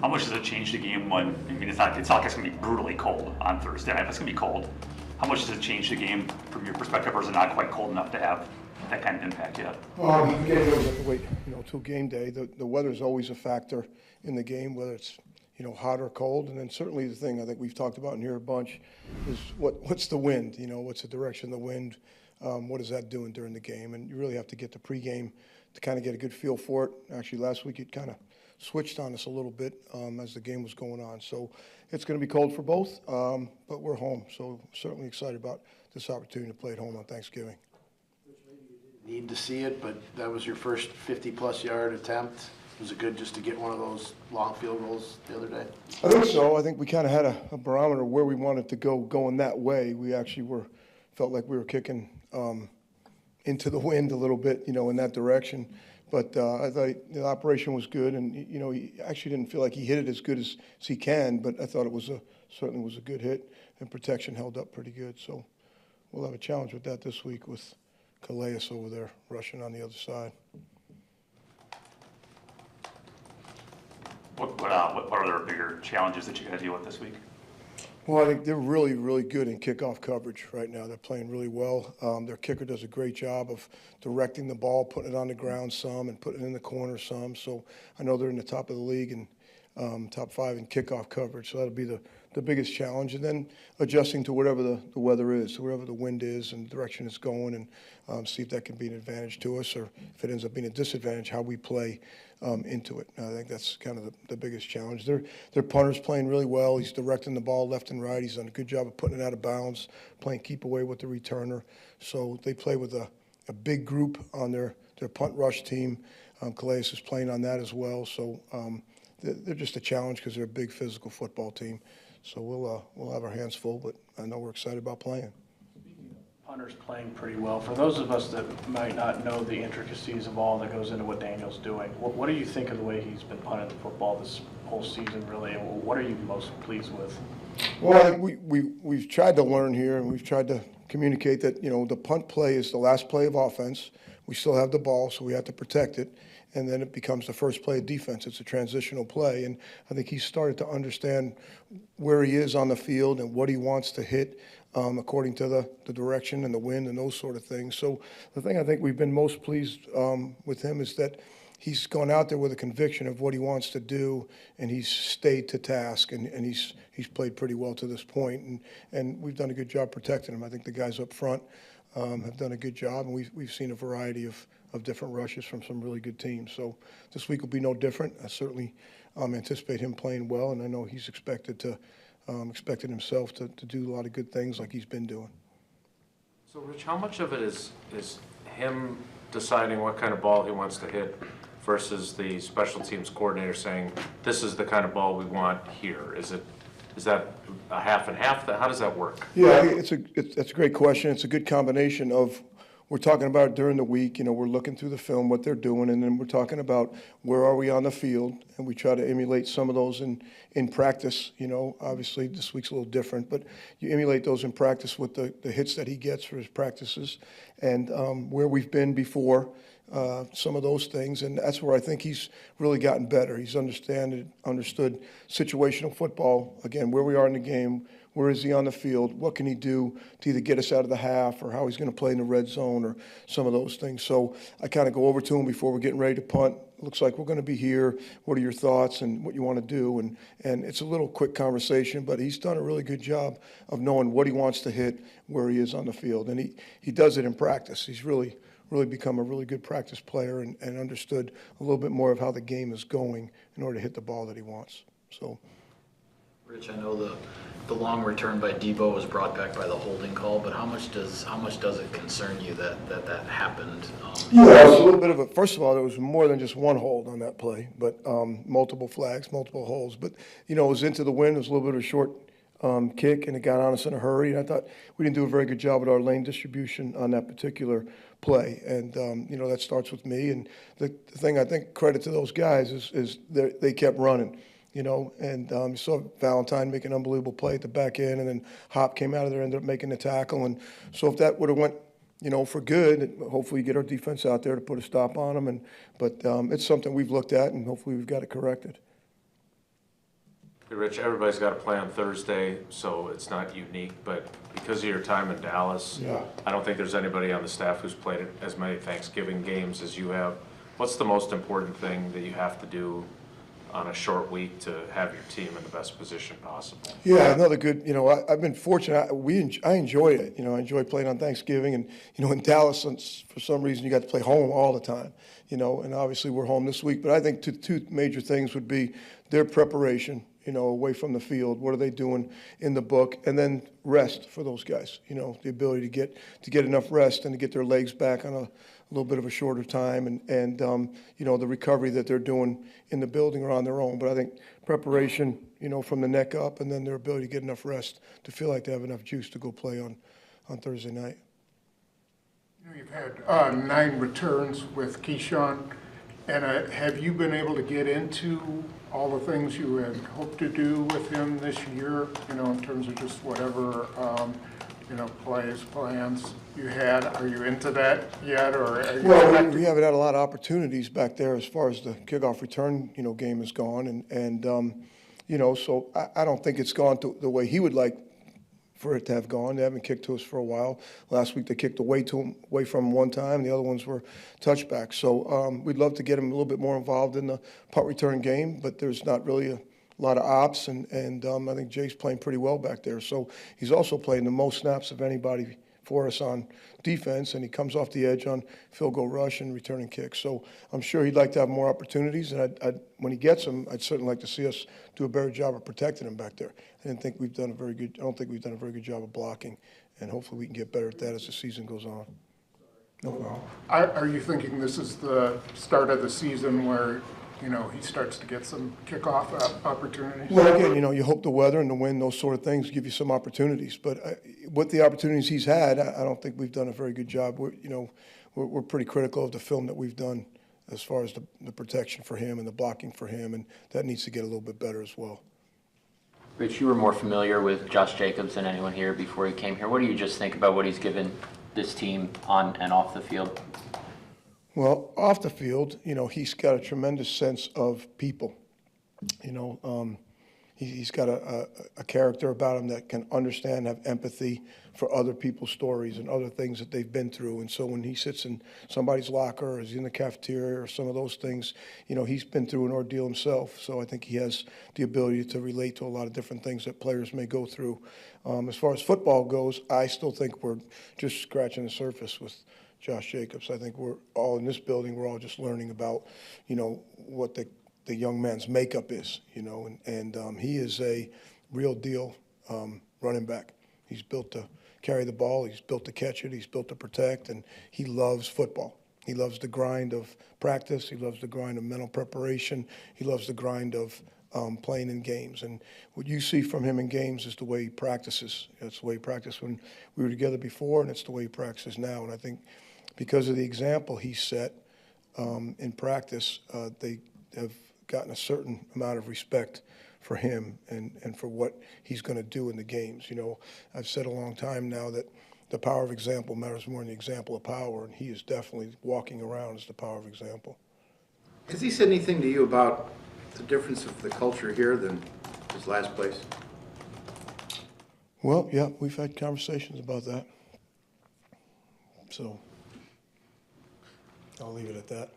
How much does it change the game when, I mean, it's not like it's going to be brutally cold on Thursday night, but it's going to be cold. How much does it change the game from your perspective, or is it not quite cold enough to have that kind of impact yet? Again, you always have to wait, till game day. The weather is always a factor in the game, whether it's, hot or cold. And then certainly the thing I think we've talked about in here a bunch is what's the wind, what's the direction of the wind, what is that doing during the game? And you really have to get the pregame to kind of get a good feel for it. Actually, last week it kind of switched on us a little bit as the game was going on. So it's going to be cold for both, but we're home. So certainly excited about this opportunity to play at home on Thanksgiving. Need to see it, but that was your first 50-plus yard attempt. Was it good just to get one of those long field goals the other day? I think so. I think we kind of had a barometer where we wanted to go going that way. We actually felt like we were kicking into the wind a little bit, in that direction. But I thought the operation was good, and he actually didn't feel like he hit it as good as he can. But I thought it certainly was a good hit, and protection held up pretty good. So we'll have a challenge with that this week with Calais over there rushing on the other side. What are their bigger challenges that you got to deal with this week? Well, I think they're really, really good in kickoff coverage right now. They're playing really well. Their kicker does a great job of directing the ball, putting it on the ground some, and putting it in the corner some. So I know they're in the top of the league and top 5 in kickoff coverage. So that'll be the biggest challenge. And then adjusting to whatever the weather is, wherever the wind is and the direction it's going, and see if that can be an advantage to us, or if it ends up being a disadvantage, how we play into it. I think that's kind of the biggest challenge. Their punter's playing really well. He's directing the ball left and right. He's done a good job of putting it out of bounds, playing keep away with the returner. So they play with a big group on their punt rush team. Calais is playing on that as well. So they're just a challenge because they're a big physical football team. So we'll have our hands full, but I know we're excited about playing. Punter's playing pretty well. For those of us that might not know the intricacies of all that goes into what Daniel's doing, what do you think of the way he's been punting the football this whole season, really, and what are you most pleased with? Well, I think we've tried to learn here, and we've tried to communicate that, the punt play is the last play of offense. We still have the ball, so we have to protect it, and then it becomes the first play of defense. It's a transitional play, and I think he's started to understand where he is on the field and what he wants to hit according to the direction and the wind and those sort of things. So the thing I think we've been most pleased with him is that he's gone out there with a conviction of what he wants to do, and he's stayed to task, and he's played pretty well to this point, and we've done a good job protecting him. I think the guys up front have done a good job, and we've seen a variety of different rushes from some really good teams. So this week will be no different. I certainly anticipate him playing well, and I know he's expected himself to do a lot of good things like he's been doing. So, Rich, how much of it is him deciding what kind of ball he wants to hit versus the special teams coordinator saying, this is the kind of ball we want here? Is that a half and half? How does that work? Yeah, that's a great question. It's a good combination of, we're talking about it during the week, we're looking through the film, what they're doing, and then we're talking about where are we on the field, and we try to emulate some of those in practice. Obviously this week's a little different, but you emulate those in practice with the hits that he gets for his practices, and where we've been before, some of those things, and that's where I think he's really gotten better. He's understood situational football, again, where we are in the game, where is he on the field, what can he do to either get us out of the half, or how he's going to play in the red zone, or some of those things. So I kind of go over to him before we're getting ready to punt. Looks like we're going to be here. What are your thoughts and what you want to do? And it's a little quick conversation, but he's done a really good job of knowing what he wants to hit, where he is on the field. And he does it in practice. He's really become a really good practice player and understood a little bit more of how the game is going in order to hit the ball that he wants. So, Rich, I know the long return by Debo was brought back by the holding call, but how much does it concern you that happened? Yeah, it was a little bit of a. First of all, there was more than just one hold on that play, but multiple flags, multiple holds. But it was into the wind. It was a little bit of a short kick, and it got on us in a hurry. And I thought we didn't do a very good job with our lane distribution on that particular play. And that starts with me. And the thing I think credit to those guys is they kept running. And you saw Valentine make an unbelievable play at the back end, and then Hop came out of there, ended up making the tackle. And so if that would have went, for good, hopefully you get our defense out there to put a stop on them. But it's something we've looked at, and hopefully we've got it corrected. Hey, Rich, everybody's got to play on Thursday, so it's not unique, but because of your time in Dallas, Yeah. I don't think there's anybody on the staff who's played as many Thanksgiving games as you have. What's the most important thing that you have to do on a short week to have your team in the best position possible? Yeah, another good, I've been fortunate. I enjoy it. I enjoy playing on Thanksgiving. And, in Dallas, since for some reason you got to play home all the time, and obviously we're home this week. But I think two major things would be their preparation, away from the field. What are they doing in the book? And then rest for those guys, the ability to get enough rest and to get their legs back on a little bit of a shorter time and the recovery that they're doing in the building or on their own. But I think preparation, from the neck up, and then their ability to get enough rest to feel like they have enough juice to go play on Thursday night. You've had 9 returns with Keyshawn, and have you been able to get into all the things you had hoped to do with him this year, in terms of just whatever, plays, plans you had? Are you into that yet, or are you? Well, we haven't had a lot of opportunities back there as far as the kickoff return, game is gone, so I don't think it's gone the way he would like for it to have gone. They haven't kicked to us for a while. Last week they kicked away from him one time. The other ones were touchbacks. So we'd love to get him a little bit more involved in the punt return game, but there's not really a lot of ops, and I think Jay's playing pretty well back there. So he's also playing the most snaps of anybody for us on defense, and he comes off the edge on field goal rush and returning kicks. So I'm sure he'd like to have more opportunities, and when he gets them, I'd certainly like to see us do a better job of protecting him back there. I don't think we've done a very good job of blocking, and hopefully we can get better at that as the season goes on. No problem. Are you thinking this is the start of the season where, he starts to get some kickoff opportunities? Well, again, you hope the weather and the wind, those sort of things, give you some opportunities. But with the opportunities he's had, I don't think we've done a very good job. We're pretty critical of the film that we've done as far as the protection for him and the blocking for him, and that needs to get a little bit better as well. Rich, you were more familiar with Josh Jacobs than anyone here before he came here. What do you just think about what he's given this team on and off the field? Well, off the field, he's got a tremendous sense of people. He's got a character about him that can understand, have empathy for other people's stories and other things that they've been through. And so when he sits in somebody's locker or is in the cafeteria or some of those things, he's been through an ordeal himself. So I think he has the ability to relate to a lot of different things that players may go through. As far as football goes, I still think we're just scratching the surface with Josh Jacobs. I think we're all in this building, we're all just learning about, what the young man's makeup is, and he is a real deal running back. He's built to carry the ball, he's built to catch it, he's built to protect, and he loves football. He loves the grind of practice, he loves the grind of mental preparation, he loves the grind of playing in games. And what you see from him in games is the way he practices. That's the way he practiced when we were together before, and it's the way he practices now. And I think because of the example he set in practice, they have gotten a certain amount of respect for him and for what he's going to do in the games. I've said a long time now that the power of example matters more than the example of power, and he is definitely walking around as the power of example. Has he said anything to you about the difference of the culture here than his last place? Well, yeah, we've had conversations about that. So I'll leave it at that.